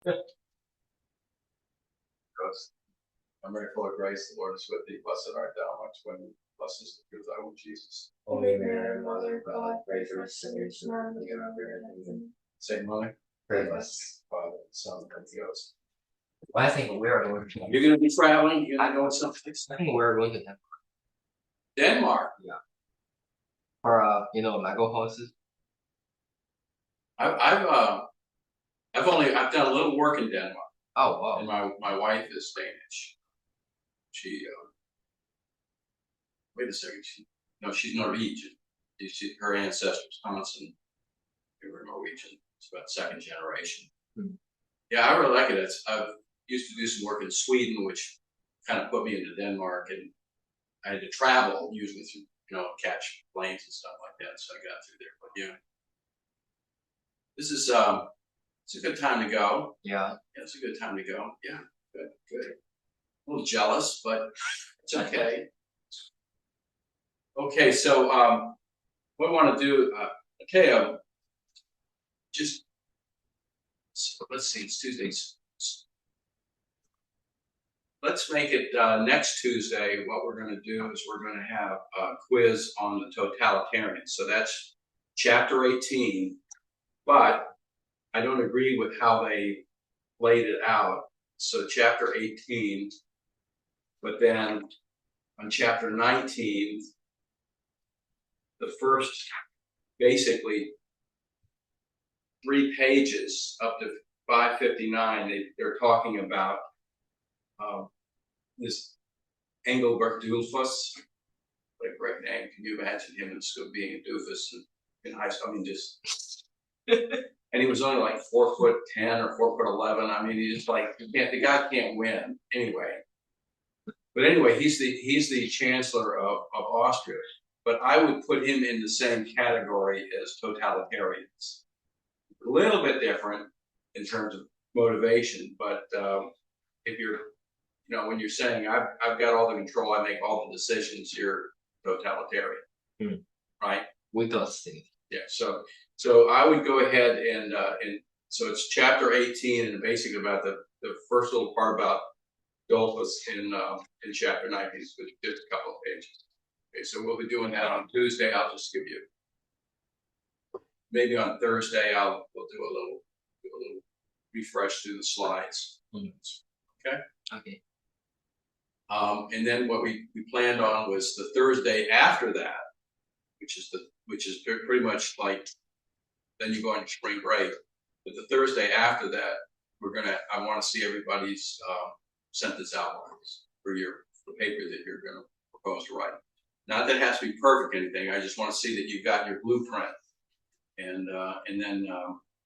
Because I'm very full of grace, the Lord is with thee. Blessed art thou amongst women. Blessed is the fruit of thy womb, Jesus. Holy Mary, Mother of God, pray for us sinners now and at the hour of our death. Saint Mother, Pray for us. Father, Son, and Holy Ghost. Well, I think we're going to. You're going to be traveling. You're going to go something. I think we're going to Denmark. Yeah. For Lego horses. I've done a little work in Denmark. Oh wow. And my wife is Danish. She wait a second. She's Norwegian. Her ancestors, Hansen, they were Norwegian. It's about second generation. Hmm. Yeah, I really like it. I've used to do some work in Sweden, which kind of put me into Denmark, and I had to travel usually through, catch planes and stuff like that. So I got through there. But yeah, this is it's a good time to go. Yeah, it's a good time to go. Yeah, good. A little jealous, but it's okay. Okay, so what I want to do? Let's see. It's Tuesday. Let's make it next Tuesday. What we're going to do is we're going to have a quiz on the totalitarian. So that's chapter 18, but I don't agree with how they laid it out. So chapter 18, but then on chapter 19, the first basically 3 pages up to 559, they're talking about this Engelbert Doofus, like great name. Can you imagine him in school being a doofus in high school? I mean, just and he was only like 4'10" or 4'11". I mean, he's just like the guy can't win anyway. But anyway, he's the chancellor of Austria. But I would put him in the same category as totalitarians. A little bit different in terms of motivation, but if you're, when you're saying I've got all the control, I make all the decisions, you're totalitarian, right? We got things. Yeah. So I would go ahead and so it's chapter 18 and basically about the first little part about Dollfuss in chapter 19, with just a couple of pages. Okay, so we'll be doing that on Tuesday. I'll just give you. Maybe on Thursday, we'll do a little refresh through the slides. Okay. Okay. And then what we planned on was the Thursday after that, which is pretty much like then you go on spring break. But the Thursday after that, I want to see everybody's sentence outlines for the paper that you're going to propose to write. Not that it has to be perfect or anything. I just want to see that you've got your blueprint, and then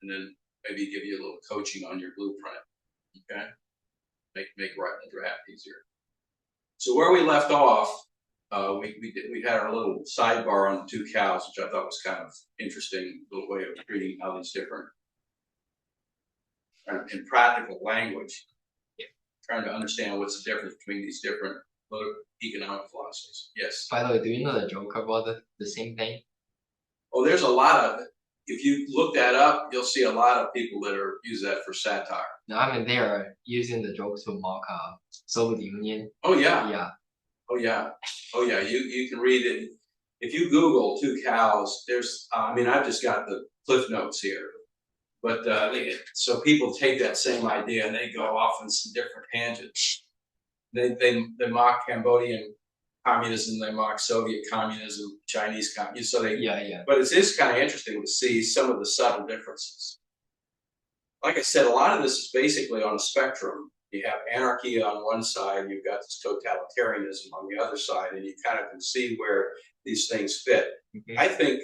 maybe give you a little coaching on your blueprint. Okay, make writing the draft easier. So where we left off, we had our little sidebar on the 2 cows, which I thought was kind of interesting, little way of treating how these different, in practical language, trying to understand what's the difference between these different economic philosophies. Yes. By the way, do you know the joke about the same thing? Oh, there's a lot of it. If you look that up, you'll see a lot of people that use that for satire. No, I mean they are using the joke to mock Soviet Union. Oh yeah. Yeah. Oh yeah. Oh yeah. You can read it if you Google 2 cows. There's I've just got the cliff notes here, but so people take that same idea and they go off in some different tangents. They mock Cambodian communism, they mock Soviet communism, Chinese communism. So But it is kind of interesting to see some of the subtle differences. Like I said, a lot of this is basically on a spectrum. You have anarchy on one side, you've got this totalitarianism on the other side, and you kind of can see where these things fit. Mm-hmm. I think,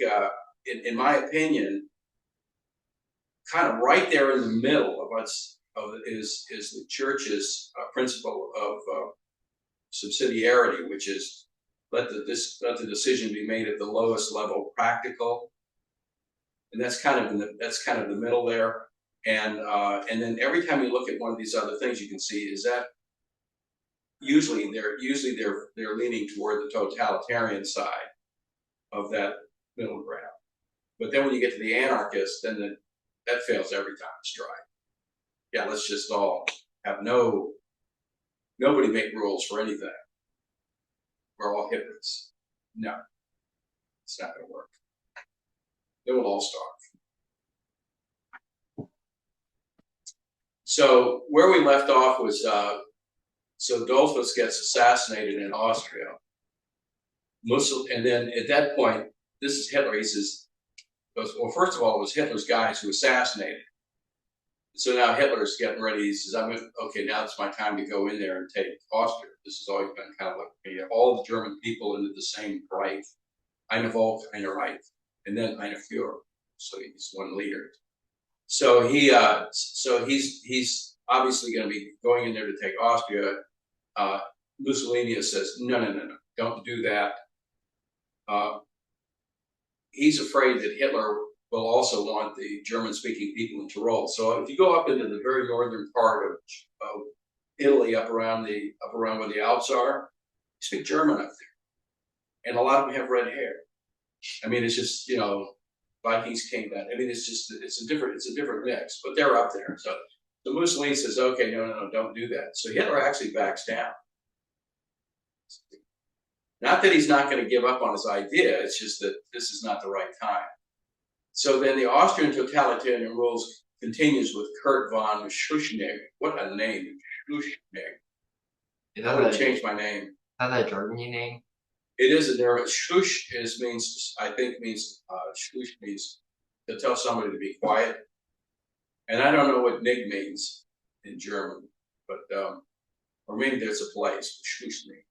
in my opinion, kind of right there in the middle of is the church's principle of subsidiarity, which is let the decision be made at the lowest level practical, and that's kind of the middle there. And then every time you look at one of these other things, you can see is that usually they're leaning toward the totalitarian side of that middle ground. But then when you get to the anarchists, then that fails every time it's tried. yeah, let's just all have nobody make rules for anything. We're all hypocrites. No, it's not going to work. They will all starve. So where we left off was, so Dollfuss gets assassinated in Austria. And then at that point, this is Hitler. He says, well, first of all, it was Hitler's guys who assassinated. So now Hitler's getting ready. He says, okay, now it's my time to go in there and take Austria. This has always been kind of like all the German people into the same Reich. Eine Volk, eine Reich. And then eine Führer. So he's one leader. So he's obviously going to be going in there to take Austria. Mussolini says, no, don't do that. He's afraid that Hitler will also want the German-speaking people in Tyrol. So if you go up into the very northern part of Italy, up around where the Alps are, you speak German up there, and a lot of them have red hair. I mean, it's just Vikings came down. I mean, it's a different mix, but they're up there. So Mussolini says, okay, no, don't do that. So Hitler actually backs down. Not that he's not going to give up on his idea, it's just that this is not the right time. So then the Austrian totalitarian rules continues with Kurt von Schuschnigg. What a name, Schuschnigg. I would change my name. Is that a Germany name? It is, and there Schusch means to tell somebody to be quiet. And I don't know what Nig means in German, but or maybe there's a place, Schuschnigg.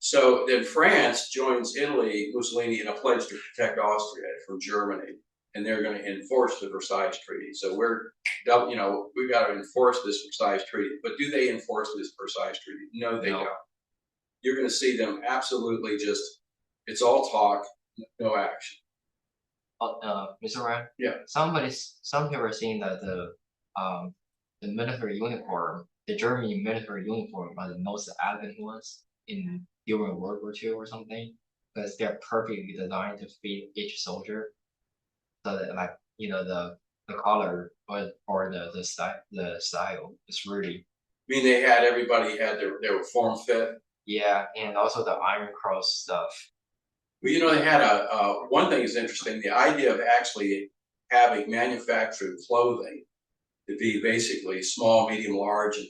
So then France joins Italy, Mussolini, in a pledge to protect Austria from Germany, and they're going to enforce the Versailles Treaty. So we've got to enforce this Versailles Treaty. But do they enforce this Versailles Treaty? No, they don't. You're going to see them absolutely it's all talk, no action. Mr. Ryan? Yeah. Some people are saying that the military uniform, the German military uniform, are the most elegant ones during World War II or something, because they're perfectly designed to fit each soldier. So that the color or the style is really. I mean, everybody they were form fit. Yeah, and also the Iron Cross stuff. Well, they had one thing is interesting. The idea of actually having manufactured clothing to be basically small, medium, large, and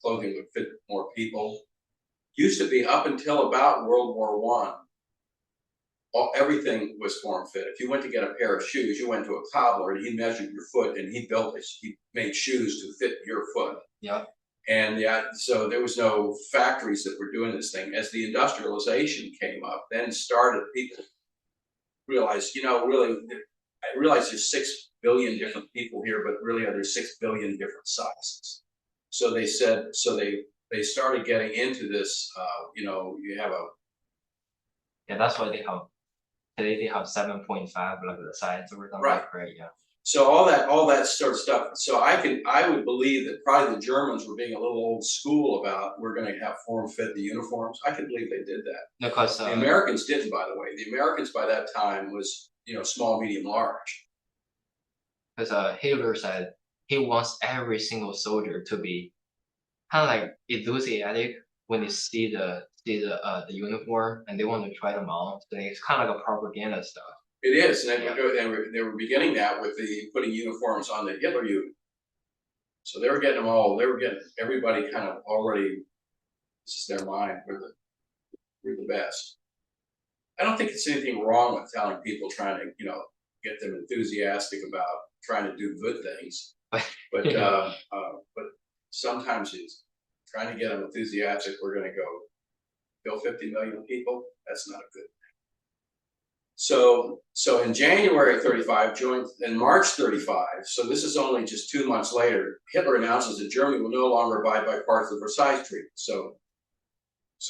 clothing would fit more people. Used to be up until about World War I. Everything was form fit. If you went to get a pair of shoes, you went to a cobbler and he measured your foot and he made shoes to fit your foot. Yeah. And so there was no factories that were doing this thing. As the industrialization came up, then people realized, really, I realize there's 6 billion different people here, but really there's 6 billion different sizes. So they they started getting into this, you have Yeah, that's why today they have 7.5, like the size or something. Right. Yeah. So all that sort of stuff. So I would believe that probably the Germans were being a little old school about we're going to have form fit the uniforms. I could believe they did that. Because the Americans didn't, by the way. The Americans by that time was small, medium, large. Because Hitler said he wants every single soldier to be kind of like enthusiastic when they see the uniform and they want to try them on. So it's kind of like a propaganda stuff. It is, and they were beginning that with putting uniforms on the Hitler Youth. So they were getting them all. They were getting everybody kind of already. This is their mind. We're the best. I don't think it's anything wrong with telling people, trying to get them enthusiastic about trying to do good things. But sometimes it's trying to get them enthusiastic. We're going to kill 50 million people. That's not a good thing. So in January 35, in March 35, so this is only just 2 months later, Hitler announces that Germany will no longer abide by parts of the Versailles Treaty. So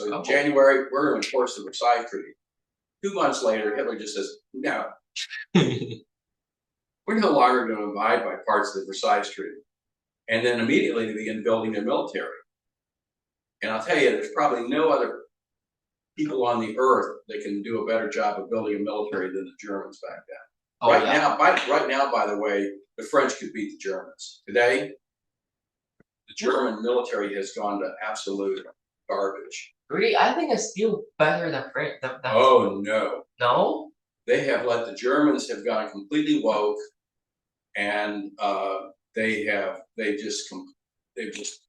in January, we're going to enforce the Versailles Treaty. 2 months later, Hitler just says, no, we're no longer going to abide by parts of the Versailles Treaty. And then immediately they begin building their military. And I'll tell you, there's probably no other people on the earth that can do a better job of building a military than the Germans back then. Right now, by the way, the French could beat the Germans. Today, German military has gone to absolute garbage. Really, I think it's still better than French. Oh no, No, they have let the Germans have gone completely woke, and they've just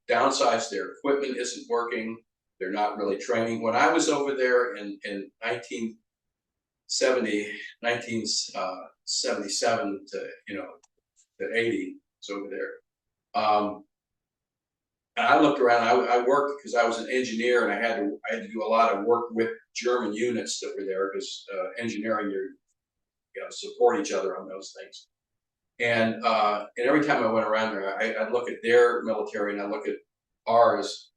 downsized. Their equipment isn't working. They're not really training. When I was over there in 1977 to to 80, was over there. And I looked around. I worked because I was an engineer, and I had to do a lot of work with German units that were there because engineering, support each other on those things. And every time I went around there, I'd look at their military and I look at ours.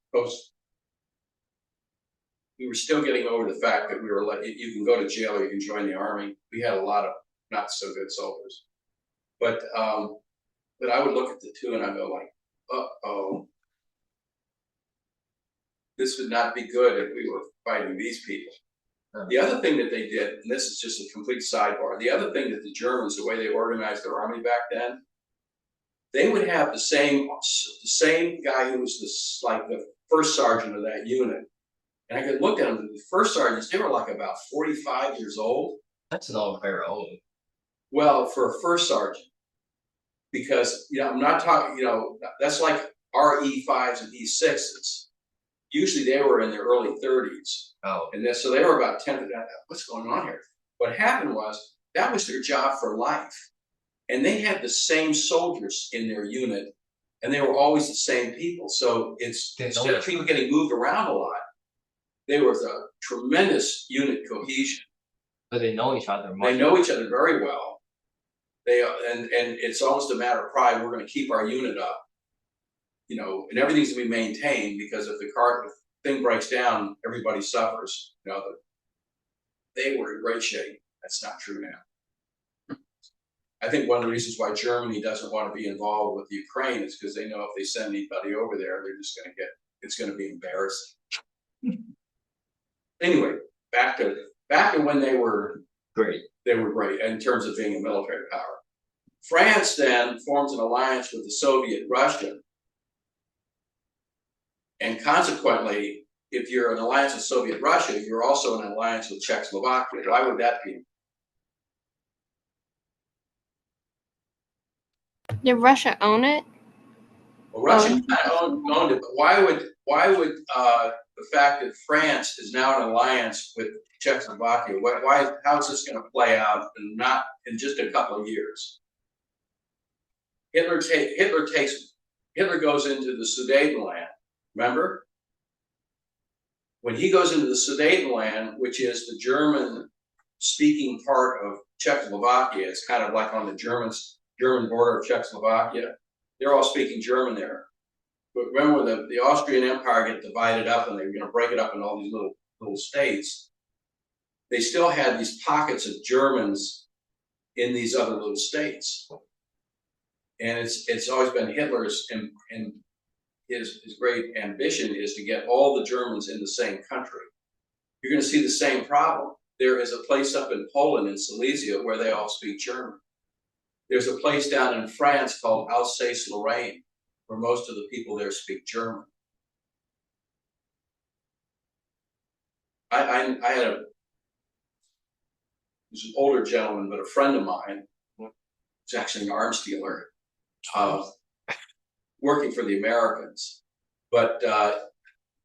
We were still getting over the fact that we were like, you can go to jail or you can join the army. We had a lot of not so good soldiers, but I would look at the two and I go like, uh-oh, this would not be good if we were fighting these people. The other thing that they did, and this is just a complete sidebar, the other thing that the Germans, the way they organized their army back then, they would have the same guy who was the first sergeant of that unit. And I could look at them, the first sergeants, they were like about 45 years old. that's not very old. Well, for a first sergeant, because, I'm not talking, that's like our E5s and E6s. Usually they were in their early 30s. Oh, And so they were about 10. What's going on here? What happened was that was their job for life. And they had the same soldiers in their unit, and they were always the same people. So instead of people getting moved around a lot, there was a tremendous unit cohesion. but they know each other. They know each other very well. And it's almost a matter of pride. We're going to keep our unit up, and everything's to be maintained, because if the thing breaks down, everybody suffers. They were in great shape. That's not true now. I think one of the reasons why Germany doesn't want to be involved with Ukraine is because they know if they send anybody over there, they're just going to it's going to be embarrassing. Anyway, back to when they were Great. They were great in terms of being a military power. France then forms an alliance with the Soviet Russia. And consequently, if you're in an alliance with Soviet Russia, you're also in an alliance with Czechoslovakia. Why would that be? Did Russia own it? Well, Russia kind of owned it, but why would the fact that France is now in an alliance with Czechoslovakia, how is this going to play out in just a couple of years? Hitler goes into the Sudetenland. Remember? When he goes into the Sudetenland, which is the German-speaking part of Czechoslovakia, it's kind of like on the German border of Czechoslovakia. They're all speaking German there. But remember, when the Austrian Empire get divided up and they're going to break it up in all these little states, they still had these pockets of Germans in these other little states. And it's always been Hitler's and his great ambition is to get all the Germans in the same country. You're going to see the same problem. There is a place up in Poland, in Silesia, where they all speak German. There's a place down in France called Alsace-Lorraine, where most of the people there speak German. I had he was an older gentleman, but a friend of mine, who's actually an arms dealer, working for the Americans. But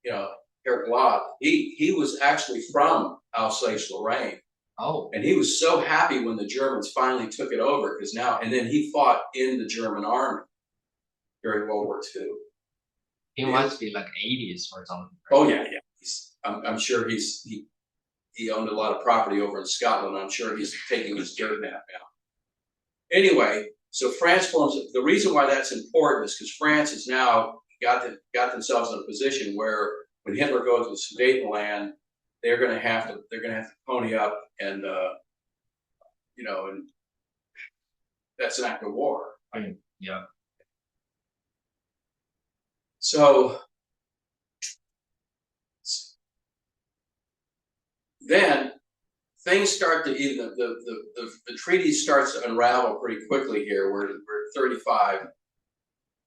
Eric Lott, he was actually from Alsace-Lorraine. Oh, And he was so happy when the Germans finally took it over, and then he fought in the German army during World War II. it must be like 80s or something. Right? Oh yeah. I'm sure he owned a lot of property over in Scotland. I'm sure he's taking his dirt nap now. Anyway, so France forms. The reason why that's important is because France has now got themselves in a position where when Hitler goes to Sudetenland, they're going to have to pony up and and that's an act of war. Yeah. So then things start to the treaty starts to unravel pretty quickly here. We're 35.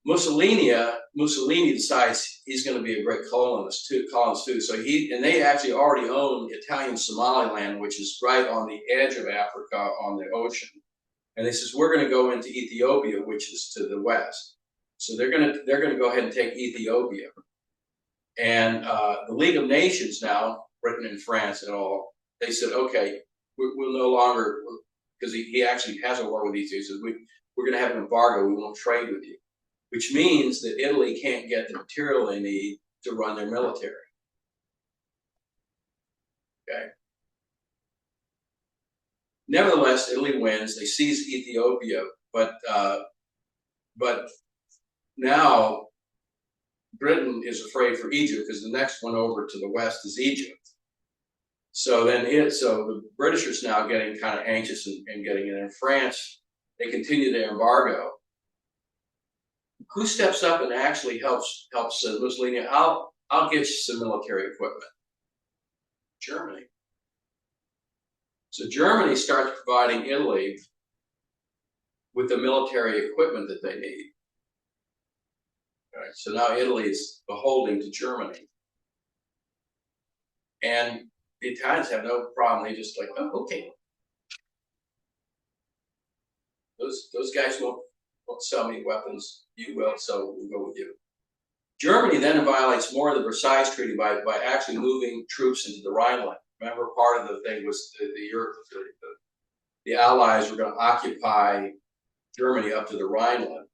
Mussolini decides he's going to be a great colonist too. So they actually already own Italian Somaliland, which is right on the edge of Africa on the ocean. And they says, we're going to go into Ethiopia, which is to the west. So they're going to go ahead and take Ethiopia. And the League of Nations now, Britain and France and all, they said, okay, we'll no longer, because he actually has a war with Ethiopia. He says, we're going to have an embargo. We won't trade with you, which means that Italy can't get the material they need to run their military. Okay. Nevertheless, Italy wins. They seize Ethiopia, but now Britain is afraid for Egypt because the next one over to the west is Egypt. So the British are now getting kind of anxious and getting in. In France, they continue their embargo. Who steps up and actually helps Mussolini? I'll get you some military equipment. Germany. So Germany starts providing Italy with the military equipment that they need. All right, so now Italy is beholden to Germany. And the Italians have no problem. They just like, oh, okay. Those guys won't sell me weapons. You will, so we'll go with you. Germany then violates more of the Versailles Treaty by actually moving troops into the Rhineland. Remember, part of the thing was the Allies were going to occupy Germany up to the Rhineland,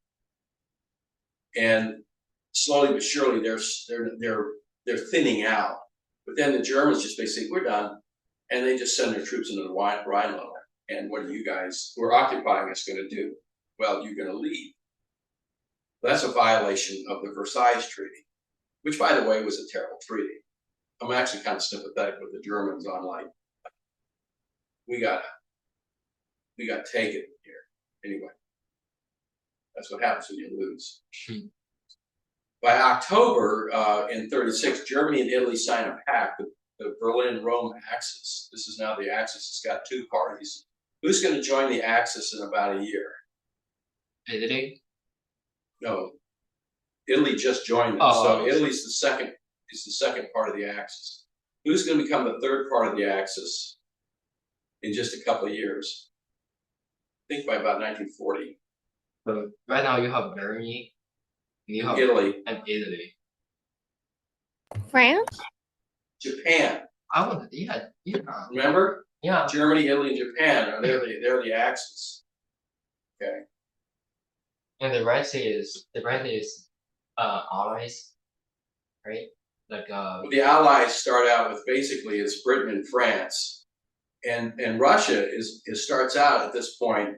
and slowly but surely they're thinning out. But then the Germans just basically, we're done, and they just send their troops into the Rhineland. And what are you guys who are occupying us going to do? Well, you're going to leave. That's a violation of the Versailles Treaty, which, by the way, was a terrible treaty. I'm actually kind of sympathetic with the Germans on like, we got taken here. Anyway, that's what happens when you lose. By October in 36, Germany and Italy sign a pact, the Berlin-Rome Axis. This is now the Axis. It's got two parties. Who's going to join the Axis in about a year? Italy? No, Italy just joined them. So Italy's the second part of the Axis. Who's going to become the third part of the Axis in just a couple of years? I think by about 1940. So right now you have Germany, you have Italy, and Italy. France? Japan. Yeah. Remember? Yeah. Germany, Italy, and Japan. They're the Axis. Okay. And the rest is allies, right? Like Well, the Allies start out with basically it's Britain and France, and Russia starts out at this point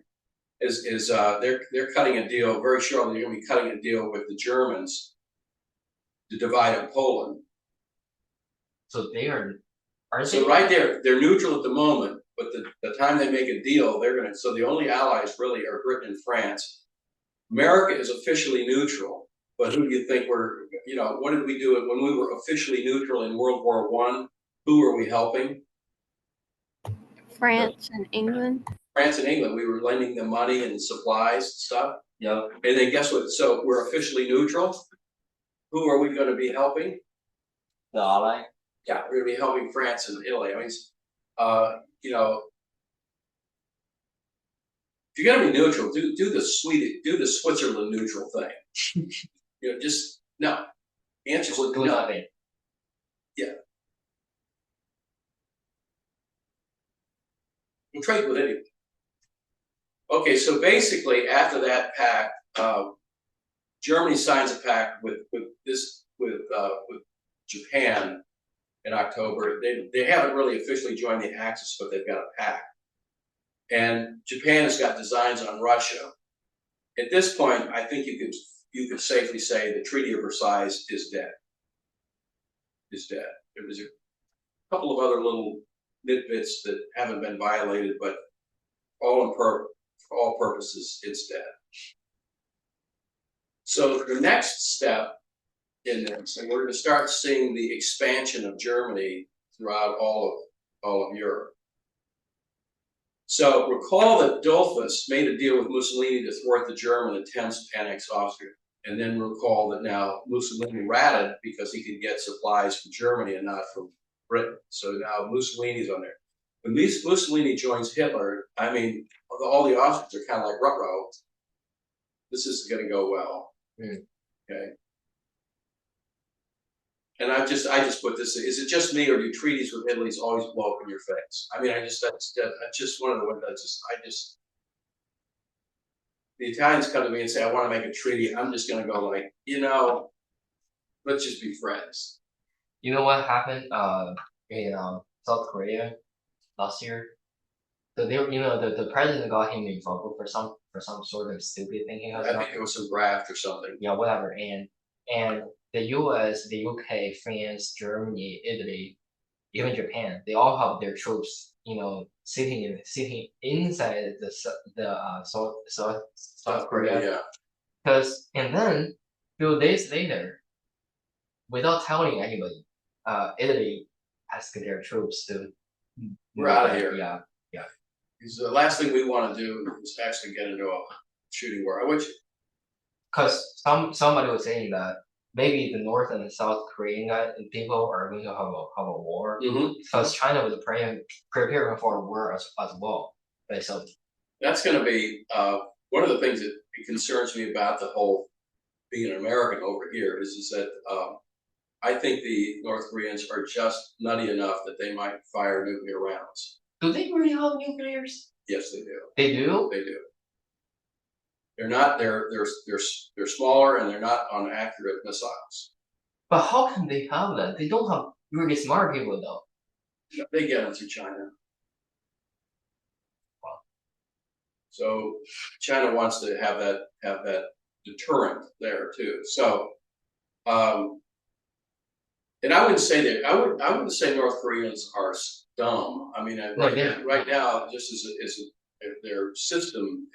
they're cutting a deal very shortly. They're going to be cutting a deal with the Germans to divide up Poland. so they are So right there, they're neutral at the moment, but the time they make a deal, so the only allies really are Britain and France. America is officially neutral, but who do you think what did we do when we were officially neutral in World War I? Who were we helping? France and England. France and England. We were lending them money and supplies and stuff. Yeah. And then guess what? So we're officially neutral. Who are we going to be helping? The ally. Yeah, we're going to be helping France and Italy. I mean, if you're going to be neutral, do the Switzerland neutral thing. Just no. Answer is no. Nothing. Yeah. We'll trade with anyone. Okay, so basically after that pact, Germany signs a pact with Japan in October. They haven't really officially joined the Axis, but they've got a pact. And Japan has got designs on Russia. At this point, I think you could safely say the Treaty of Versailles is dead. There was a couple of other little nitbits that haven't been violated, but for all purposes, it's dead. So the next step in this, and we're going to start seeing the expansion of Germany throughout all of Europe. So recall that Dollfuss made a deal with Mussolini to thwart the German attempts to annex Austria. And then recall that now Mussolini ratted because he could get supplies from Germany and not from Britain. So now Mussolini's on there. When Mussolini joins Hitler, I mean, all the Austrians are kind of like, ruh-roh, this isn't going to go well. Okay. And I just put this, is it just me or do treaties with Italy's always blow up in your face? I mean, that's just one of the ones that the Italians come to me and say, I want to make a treaty. I'm just going to go like, let's just be friends. You know what happened in South Korea last year? So the president got him in trouble for some sort of stupid thing he has I done. think it was some graft or something. Yeah, whatever. And the US, the UK, France, Germany, Italy, even Japan, they all have their troops, sitting inside the South Korea. Yeah. And then few days later, without telling anybody, Italy asked their troops to We're out of here. Yeah. Because the last thing we want to do is actually get into a shooting war. Because somebody was saying that maybe the North and the South Korean people are going to have a war because China was preparing for a war as well. Right? So that's going to be one of the things that concerns me about the whole being an American over here is that I think the North Koreans are just nutty enough that they might fire nuclear rounds. Do they really have nuclears? Yes, they do. They do? They do. They're not. They're smaller and they're not on accurate missiles. But how can they have that? They don't have really smart people though. They get them through China. Wow. So China wants to have that deterrent there too. So, and I wouldn't say that. I wouldn't say North Koreans are dumb. I mean, right now, just as their system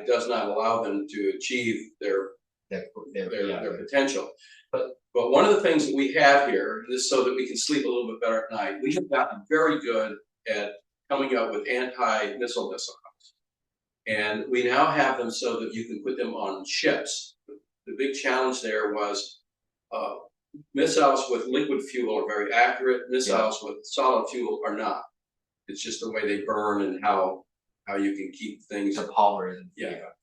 does not allow them to achieve their potential. But one of the things that we have here is so that we can sleep a little bit better at night. We have gotten very good at coming up with anti-missile missiles, and we now have them so that you can put them on ships. The big challenge there was missiles with liquid fuel are very accurate. Missiles with solid fuel are not. It's just the way they burn and how you can keep things. The power. Yeah.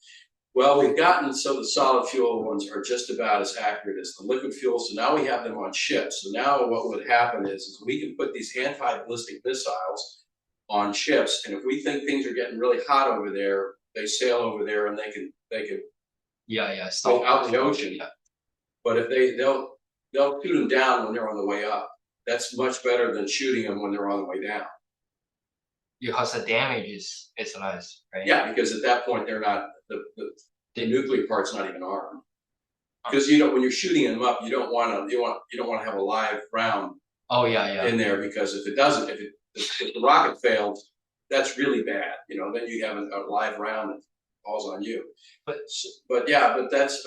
Well, we've gotten so the solid fuel ones are just about as accurate as the liquid fuel. So now we have them on ships. So now what would happen is we can put these anti-ballistic missiles on ships, and if we think things are getting really hot over there, they sail over there and they can stop out in the ocean. Yeah. But if they'll shoot them down when they're on the way up. That's much better than shooting them when they're on the way down. Because the damage is less, right? Yeah, because at that point they're not the nuclear part's not even armed. Because when you're shooting them up, you don't want to have a live round. Oh yeah. In there, because if the rocket fails, that's really bad. Then you have a live round that falls on you. But that's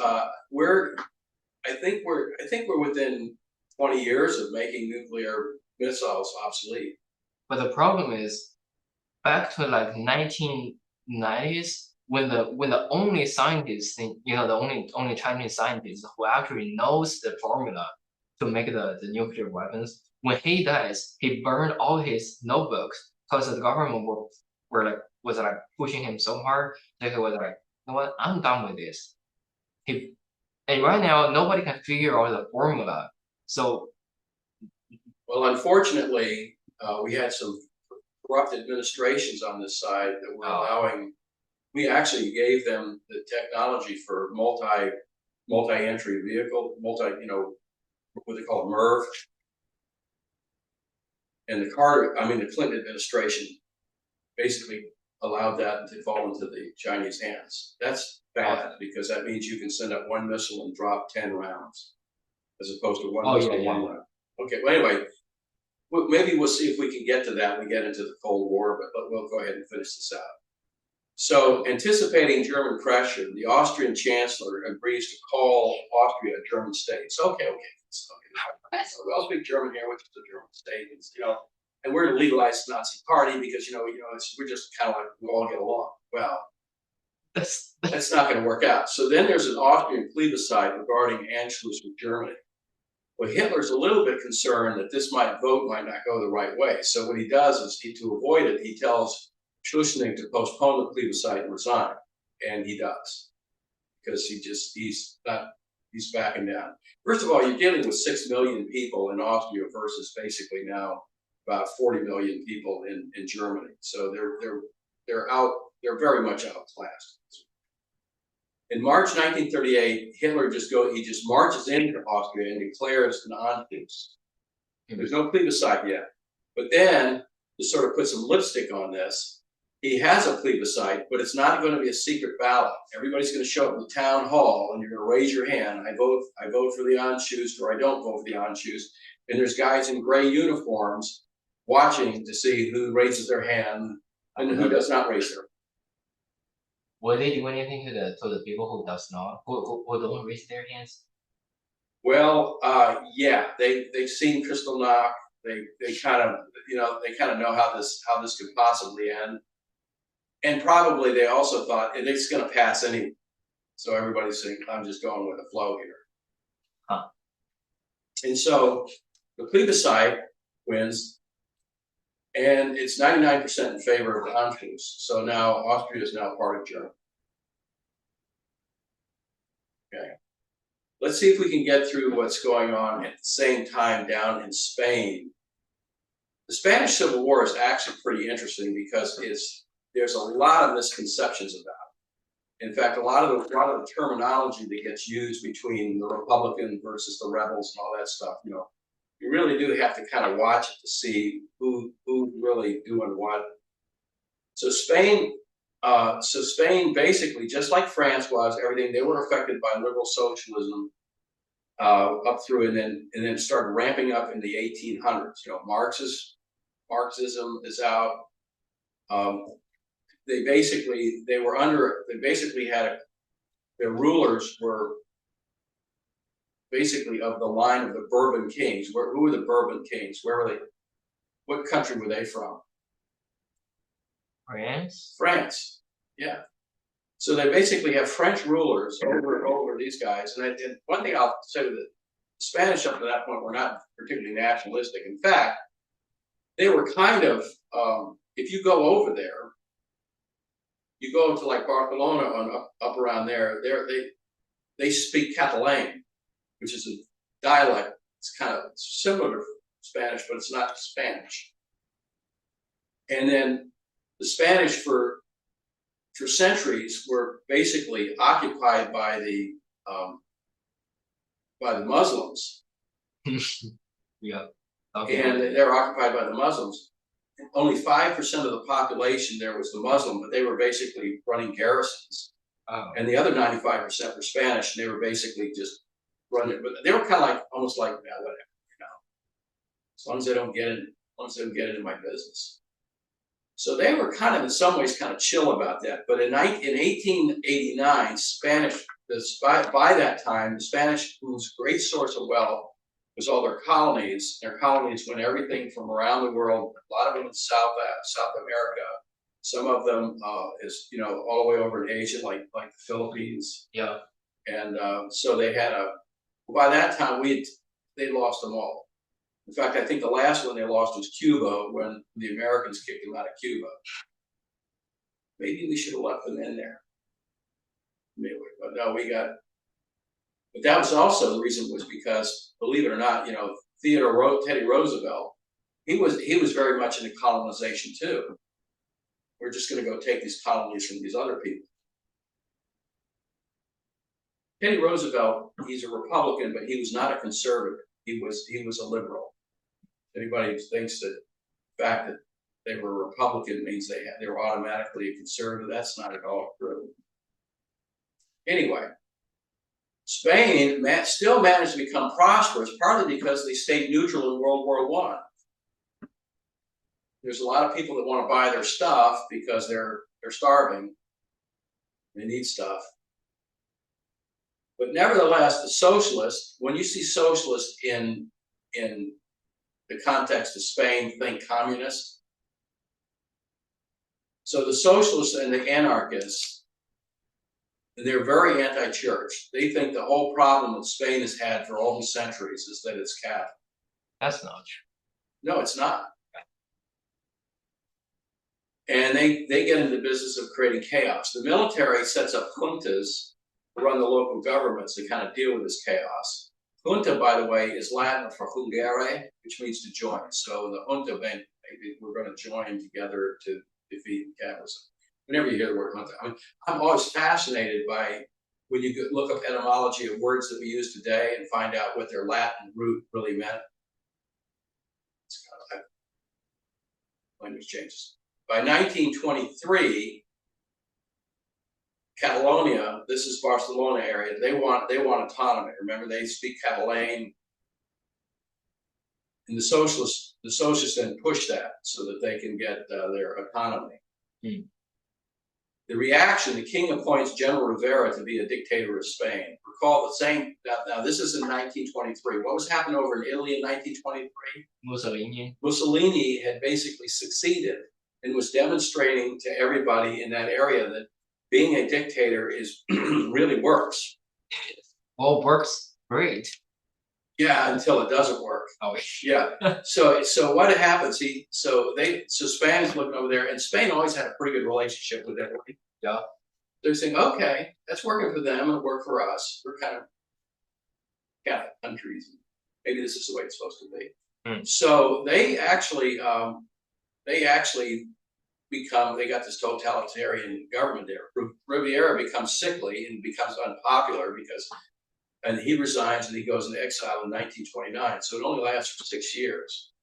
I think we're within 20 years of making nuclear missiles obsolete. But the problem is, back to like 1990s, when the only scientist, the only Chinese scientist who actually knows the formula to make the nuclear weapons, when he dies, he burned all his notebooks because the government was pushing him so hard that he was like, you know what, I'm done with this. And right now, nobody can figure out the formula. So, well, unfortunately, we had some corrupt administrations on this side that were allowing. We actually gave them the technology for multi-entry vehicle, what they call MIRV. And the Clinton administration basically allowed that to fall into the Chinese hands. That's bad because that means you can send up one missile and drop 10 rounds as opposed to one missile, one round. Okay, well, anyway, maybe we'll see if we can get to that when we get into the Cold War, but we'll go ahead and finish this out. So, anticipating German pressure, the Austrian chancellor agrees to call Austria a German state. So, okay. So we all speak German here, which is a German state, and we're a legalized Nazi party because we're just kind of like we all get along. Well, That's not going to work out. So then there's an Austrian plebiscite regarding Anschluss with Germany. Well, Hitler's a little bit concerned that this vote might not go the right way. So what he does is, to avoid it, he tells Schlussnig to postpone the plebiscite and resign, and he does, because he's backing down. First of all, you're dealing with 6 million people in Austria versus basically now about 40 million people in Germany. So they're very much outclassed. In March 1938, Hitler just marches into Austria and declares an Anschluss. There's no plebiscite yet. But then, to sort of put some lipstick on this, he has a plebiscite, but it's not going to be a secret ballot. Everybody's going to show up at the town hall, and you're going to raise your hand. I vote for the Anschluss, or I don't vote for the Anschluss. And there's guys in gray uniforms watching to see who raises their hand and who does not raise their hand. Will they do anything to the people who don't raise their hands? Well, yeah, they've seen Kristallnacht. They kind of know how this could possibly end, and probably they also thought it's going to pass anyway. So everybody's saying, "I'm just going with the flow here." Huh. And so the plebiscite wins, and it's 99% in favor of the Anschluss. So now Austria is now part of Germany. Okay. Let's see if we can get through what's going on at the same time down in Spain. The Spanish Civil War is actually pretty interesting because there's a lot of misconceptions about it. In fact, a lot of the terminology that gets used between the Republican versus the rebels and all that stuff, you really do have to kind of watch it to see who's really doing what. So Spain basically, just like France was, everything, they were affected by liberal socialism up through and then started ramping up in the 1800s. Marxism is out. Their rulers were basically of the line of the Bourbon kings. Who were the Bourbon kings? Where were they? What country were they from? France? France, yeah. So they basically have French rulers over these guys. And one thing I'll say that the Spanish up to that point were not particularly nationalistic. In fact, they were kind of, if you go over there, you go to like Barcelona up around there, they speak Catalan, which is a dialect. It's kind of similar to Spanish, but it's not Spanish. And then the Spanish for centuries were basically occupied by the Muslims. Yeah. Okay. And they were occupied by the Muslims. Only 5% of the population there was the Muslim, but they were basically running garrisons. Oh. And the other 95% were Spanish, and they were basically just running. But they were kind of like almost like, yeah, whatever, as long as they don't get into my business. So they were kind of, in some ways, kind of chill about that. But in 1889, by that time, the Spanish, whose great source of wealth was all their colonies. Their colonies went everything from around the world. A lot of them in South America. Some of them is all the way over in Asia, like the Philippines. Yeah. And so they had by that time they lost them all. In fact, I think the last one they lost was Cuba when the Americans kicked them out of Cuba. Maybe we should have left them in there. Maybe, but no, but that was also the reason was because, believe it or not, Teddy Roosevelt, he was very much into colonization too. We're just going to go take these colonies from these other people. Teddy Roosevelt, he's a Republican, but he was not a conservative. He was a liberal. Anybody who thinks that the fact that they were a Republican means they were automatically a conservative, that's not at all true. Anyway, Spain still managed to become prosperous, partly because they stayed neutral in World War I. There's a lot of people that want to buy their stuff because they're starving. They need stuff. But nevertheless, the socialists, when you see socialists in the context of Spain, think communist. So the socialists and the anarchists, And they're very anti-church. They think the whole problem that Spain has had for all these centuries is that it's Catholic. That's not true. No, it's not. And they get into the business of creating chaos. The military sets up juntas to run the local governments to kind of deal with this chaos. Junta, by the way, is Latin for jungere, which means to join. So the junta, we're going to join together to defeat Catholicism. Whenever you hear the word junta, I'm always fascinated by when you look up etymology of words that we use today and find out what their Latin root really meant. It's kind of like language changes. By 1923, Catalonia, this is Barcelona area, they want autonomy. Remember, they speak Catalan. And the socialists then push that so that they can get their autonomy. The reaction, the king appoints General Rivera to be a dictator of Spain. Recall the same, now this is in 1923. What was happening over in Italy in 1923? Mussolini. Mussolini had basically succeeded and was demonstrating to everybody in that area that being a dictator is really works. Well, works great. Yeah, until it doesn't work. Oh, Yeah. So what happens? So Spain is looking over there, and Spain always had a pretty good relationship with everybody. Yeah. They're saying, okay, that's working for them and work for us. We're kind of Catholic countries. Maybe this is the way it's supposed to be. So they actually they got this totalitarian government there. Rivera becomes sickly and becomes unpopular and he resigns and he goes into exile in 1929. So it only lasts for 6 years.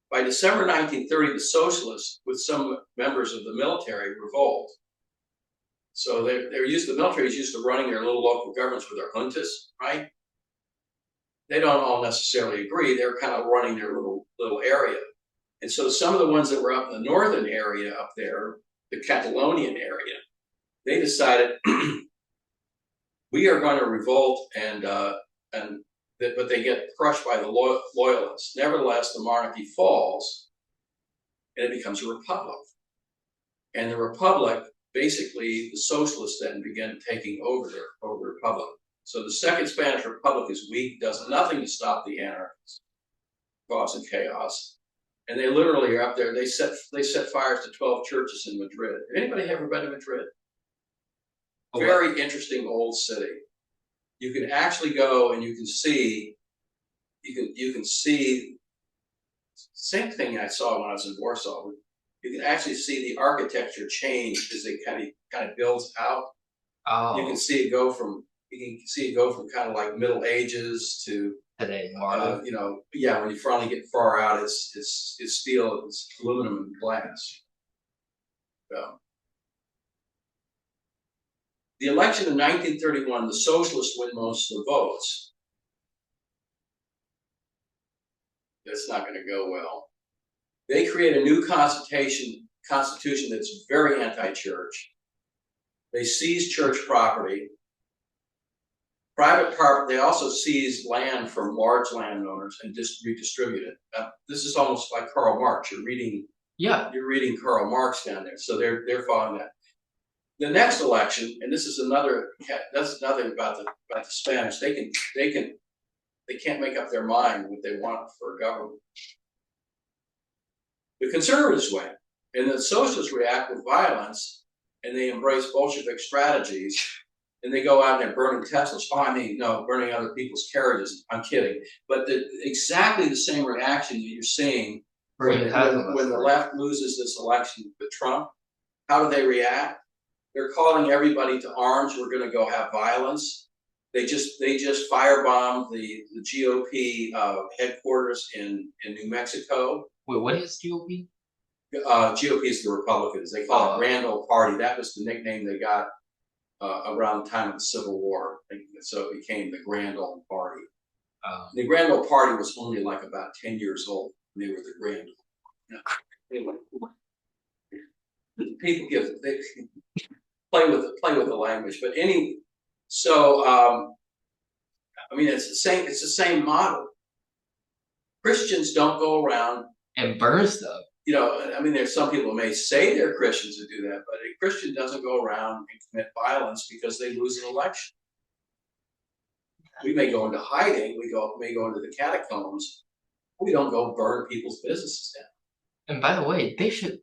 By December 1930, the socialists, with some members of the military, revolt. So the military is used to running their little local governments with their juntas, right? They don't all necessarily agree. They're kind of running their little area. And so some of the ones that were up in the northern area up there, the Catalonian area, they decided we are going to revolt but they get crushed by the loyalists. Nevertheless, the monarchy falls and it becomes a republic. And the republic, basically, the socialists then begin taking over the republic. So the Second Spanish Republic is weak, does nothing to stop the anarchists, causing chaos. And they literally are up there. They set fires to 12 churches in Madrid. Anybody ever been to Madrid? Very interesting old city. You can actually go and you can see. Same thing I saw when I was in Warsaw. You can actually see the architecture change as it kind of builds out. Oh. You can see it go from kind of like Middle Ages to today. when you finally get far out, it's steel, it's aluminum and glass. So, the election in 1931, the socialists win most of the votes. That's not going to go well. They create a new constitution that's very anti-church. They seize church property. They also seize land from large landowners and redistribute it. This is almost like Karl Marx. You're reading Karl Marx down there, so they're following that. The next election, and that's another about the Spanish. They can't make up their mind what they want for a government. The conservatives win, and the socialists react with violence, and they embrace Bolshevik strategies, and they go out and they're burning Teslas. Burning other people's carriages. I'm kidding, but exactly the same reaction that you're seeing when the left loses this election with Trump. How do they react? They're calling everybody to arms. We're going to go have violence. They just firebombed the GOP headquarters in New Mexico. Wait, what is GOP? GOP is the Republicans. They call it Grand Old Party. That was the nickname they got around the time of the Civil War. So it became the Grand Old Party. The Grand Old Party was only like about 10 years old when they were the Grand Old. Anyway, people they play with the language, but it's the same model. Christians don't go around and burn stuff. you know, I mean, there's some people who may say they're Christians who do that, but a Christian doesn't go around and commit violence because they lose an election. We may go into hiding, may go into the catacombs. We don't go burn people's businesses down. And by the way, they should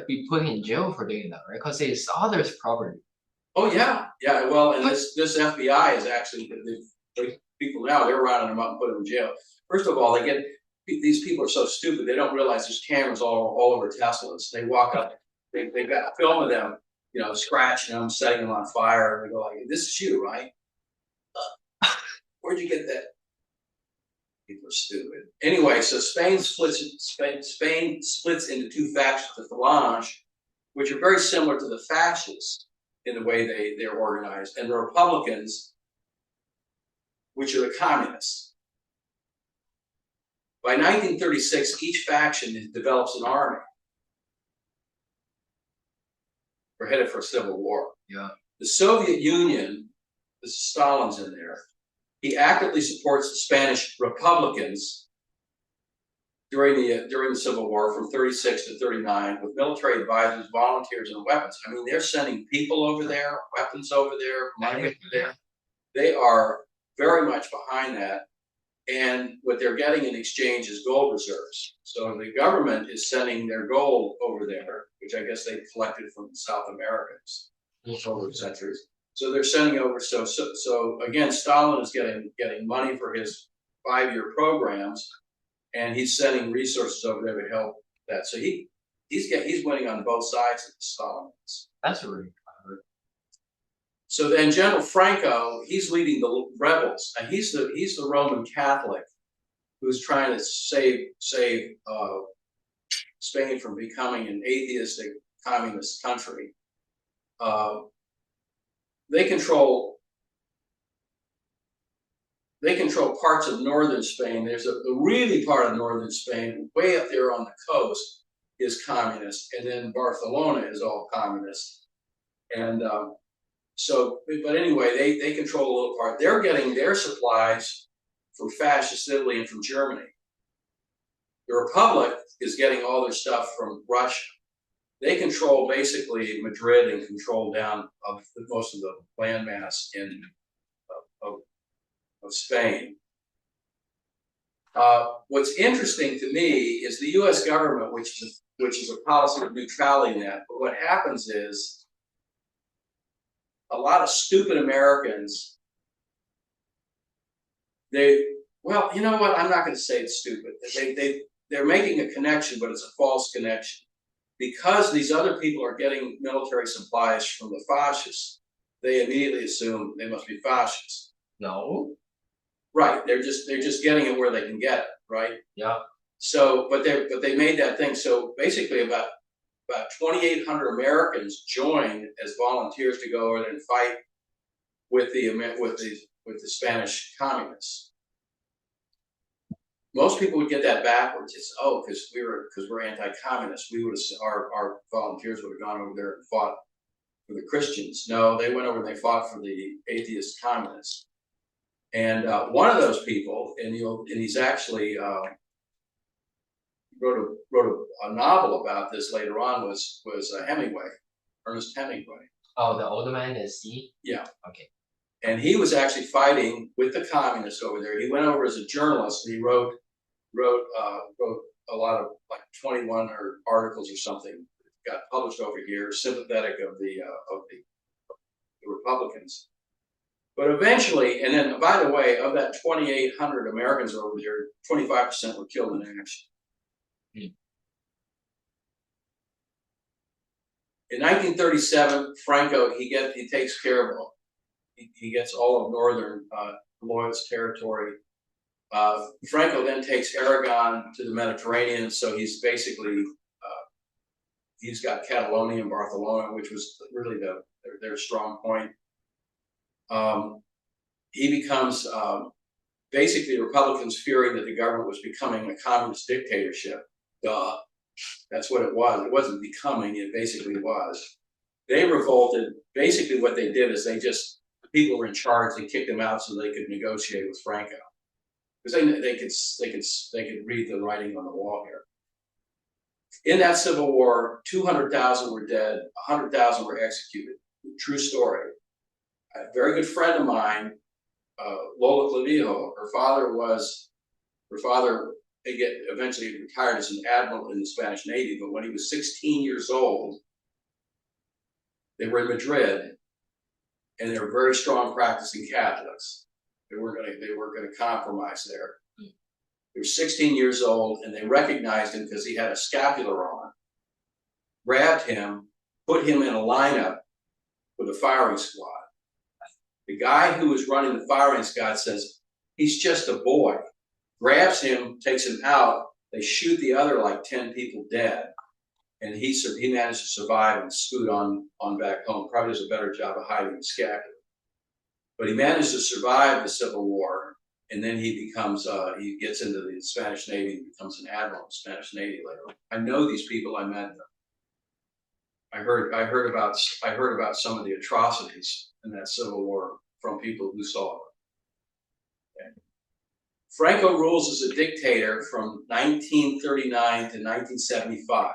be put in jail for doing that, right? Because it's others' property. Oh yeah, yeah. Well, and this FBI is actually the people now. They're rounding them up and putting them in jail. First of all, these people are so stupid. They don't realize there's cameras all over Teslas. They walk up, they've got a film of them, you know, scratching them, setting them on fire, and they go like, "This is you, right? Where'd you get that?" People are stupid. Anyway, so Spain splits into two factions, the Falange, which are very similar to the fascists in the way they're organized, and the Republicans, which are the communists. By 1936, each faction develops an army. We're headed for a civil war. Yeah. The Soviet Union, Stalin's in there. He actively supports the Spanish Republicans during the Civil War from 36 to 39 with military advisors, volunteers, and weapons. I mean, they're sending people over there, weapons over there, money over there. They are very much behind that. And what they're getting in exchange is gold reserves. So the government is sending their gold over there, which I guess they collected from the South Americans over centuries. So they're sending over. So again, Stalin is getting money for his 5-year programs, and he's sending resources over there to help that. So he's winning on both sides of the Stalin. That's really clever. So then General Franco, he's leading the rebels, and he's the Roman Catholic who's trying to save Spain from becoming an atheistic communist country. They control parts of northern Spain. There's a really part of northern Spain, way up there on the coast, is communist, and then Barcelona is all communist. And but anyway, they control a little part. They're getting their supplies from fascist Italy and from Germany. The Republic is getting all their stuff from Russia. They control basically Madrid and control down of most of the landmass of Spain. What's interesting to me is the U.S. government, which is a policy of neutrality in that. But what happens is a lot of stupid Americans. Well, you know what? I'm not going to say it's stupid. They're making a connection, but it's a false connection. Because these other people are getting military supplies from the fascists, they immediately assume they must be fascists. No. Right. They're just getting it where they can get it. Right. Yeah. So, but they made that thing. So basically, about 2,800 Americans joined as volunteers to go over there and fight with the Spanish communists. Most people would get that backwards. It's because we're anti-communist. Our volunteers would have gone over there and fought for the Christians. No, they went over and they fought for the atheist communists. And one of those people, and he's actually wrote a novel about this later on, was Hemingway, Ernest Hemingway. Oh, the Old Man at Sea? Yeah. Okay. And he was actually fighting with the communists over there. He went over as a journalist, and he wrote a lot of, like, 21 articles or something, got published over here, sympathetic of the Republicans. But eventually, and then, by the way, of that 2,800 Americans over there, 25% were killed in action. In 1937, Franco, he takes care of, he gets all of northern Loyalist territory. Franco then takes Aragon to the Mediterranean, so he's basically, he's got Catalonia and Barcelona, which was really their strong point. He becomes, basically, the Republicans fearing that the government was becoming a communist dictatorship. Duh. That's what it was. It wasn't becoming, it basically was. They revolted. Basically what they did is the people were in charge, they kicked them out so they could negotiate with Franco. Because they could read the writing on the wall here. In that Civil War, 200,000 were dead, 100,000 were executed. True story. A very good friend of mine, Lola Clavijo, her father eventually retired as an admiral in the Spanish Navy, but when he was 16 years old, they were in Madrid, and they were very strong practicing Catholics. They weren't going to compromise there. They were 16 years old, and they recognized him because he had a scapular on, grabbed him, put him in a lineup with a firing squad. The guy who was running the firing squad says, he's just a boy. Grabs him, takes him out. They shoot the other like 10 people dead. And he managed to survive and scoot on back home. Probably does a better job of hiding the scapular. But he managed to survive the Civil War, and then he gets into the Spanish Navy and becomes an admiral in the Spanish Navy later. I know these people, I met them. I heard about some of the atrocities in that Civil War from people who saw it. Okay. Franco rules as a dictator from 1939 to 1975.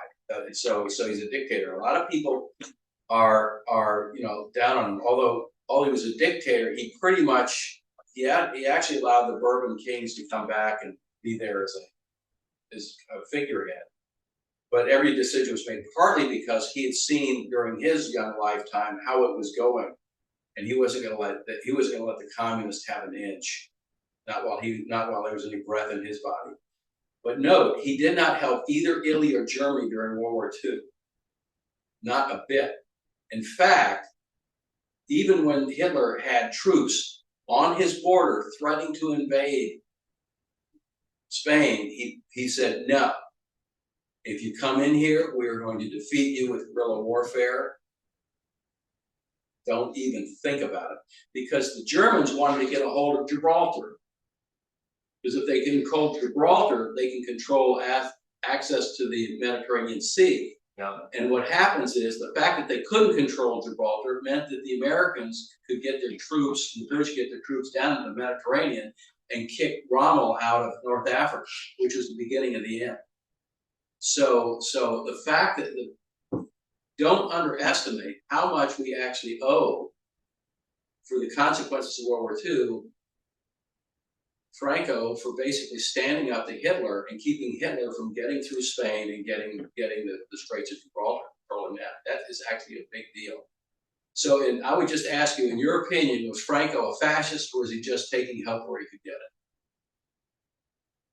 So he's a dictator. A lot of people are down on him. Although he was a dictator, he pretty much he actually allowed the Bourbon kings to come back and be there as a figurehead. But every decision was made partly because he had seen during his young lifetime how it was going, and he wasn't going to let the communists have an inch, not while there was any breath in his body. But note, he did not help either Italy or Germany during World War II. Not a bit. In fact, even when Hitler had troops on his border threatening to invade Spain, he said, no. If you come in here, we are going to defeat you with guerrilla warfare. Don't even think about it. Because the Germans wanted to get a hold of Gibraltar. Because if they can control Gibraltar, they can control access to the Mediterranean Sea. Yeah. And what happens is the fact that they couldn't control Gibraltar meant that the Americans could get their troops, the British get their troops down to the Mediterranean and kick Rommel out of North Africa, which was the beginning of the end. So the fact that don't underestimate how much we actually owe for the consequences of World War II. Franco for basically standing up to Hitler and keeping Hitler from getting through Spain and getting the Straits of Gibraltar, controlling that. That is actually a big deal. So, and I would just ask you, in your opinion, was Franco a fascist, or was he just taking help where he could get it?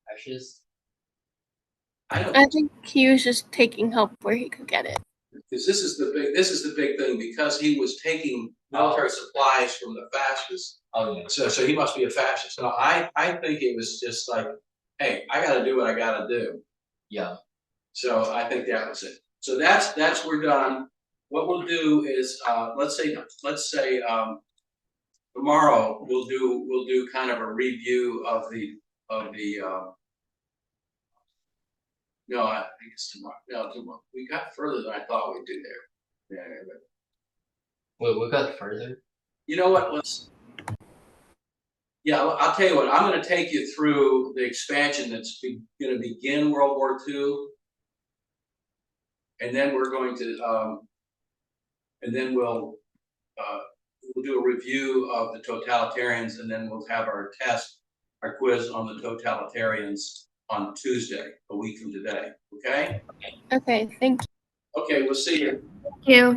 Fascist? I think he was just taking help where he could get it. Because this is the big thing, because he was taking military supplies from the fascists. Oh yeah. So he must be a fascist. No, I think it was just like, hey, I got to do what I got to do. Yeah. So I think that was it. So that's we're done. What we'll do is let's say tomorrow we'll do kind of a review of the no, I think it's tomorrow. No, tomorrow. We got further than I thought we'd do there. Yeah. Wait, we got further? You know what? I'll tell you what. I'm going to take you through the expansion that's going to begin World War II, and then we're going to, and then we'll do a review of the totalitarians, and then we'll have our quiz on the totalitarians on Tuesday, a week from today. Okay? Okay, thank Okay, we'll see you. you.